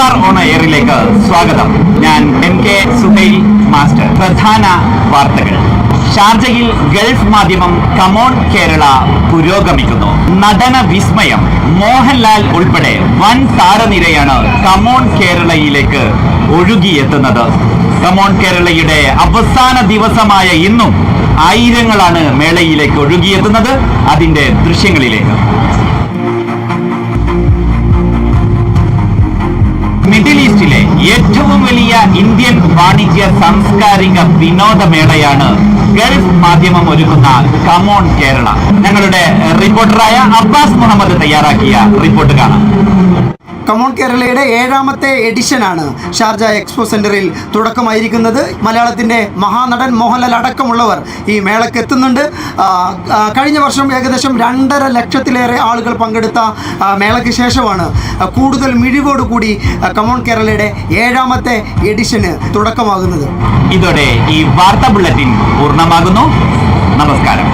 R on എയറിലേക്ക് സ്വാഗതം. ഞാൻ MK Suhail master. പ്രധാന വാർത്തകൾ. ഷാർജയിൽ ഗൾഫ് മാധ്യമം കമോൺ കേരള പുരോഗമിക്കുന്നു. നടന വിസ്മയം മോഹൻലാൽ ഉൾപ്പെടെ വൻ താരനിരയാണ് കമോൺ കേരളയിലേക്ക് ഒഴുകിയെത്തുന്നത്. കമോൺ കേരളയുടെ അവസാന ദിവസമായ ഇന്നും ആയിരങ്ങളാണ് മേളയിലേക്ക് ഒഴുകിയെത്തുന്നത്. അതിന്റെ ദൃശ്യങ്ങളിലേക്ക്. മിഡിൽ ഈസ്റ്റിലെ ഏറ്റവും വലിയ ഇന്ത്യൻ വാണിജ്യ സാംസ്കാരിക വിനോദമേളയാണ് ഗൾഫ് മാധ്യമം ഒരുക്കുന്ന കമോൺ കേരള. ഞങ്ങളുടെ റിപ്പോർട്ടറായ അബ്ബാസ് മുഹമ്മദ് തയ്യാറാക്കിയ റിപ്പോർട്ട് കാണാം. കമോൺ കേരളയുടെ 7ാമത്തെ എഡിഷനാണ് ഷാർജ എക്സ്പോ സെന്ററിൽ തുടക്കമായിരിക്കുന്നത്. മലയാളത്തിൻ്റെ മഹാനടൻ മോഹൻലാൽ അടക്കമുള്ളവർ ഈ മേളയ്ക്ക് എത്തുന്നുണ്ട്. കഴിഞ്ഞ വർഷം ഏകദേശം 2.5 ലക്ഷത്തിലേറെ ആളുകൾ പങ്കെടുത്ത മേളയ്ക്ക് ശേഷമാണ് കൂടുതൽ മിഴിവോടുകൂടി കമോൺ കേരളയുടെ 7ാമത്തെ എഡിഷന് തുടക്കമാകുന്നത്. ഇതോടെ ഈ വാർത്താ ബുള്ളറ്റിൻ പൂർണ്ണമാകുന്നു. നമസ്കാരം.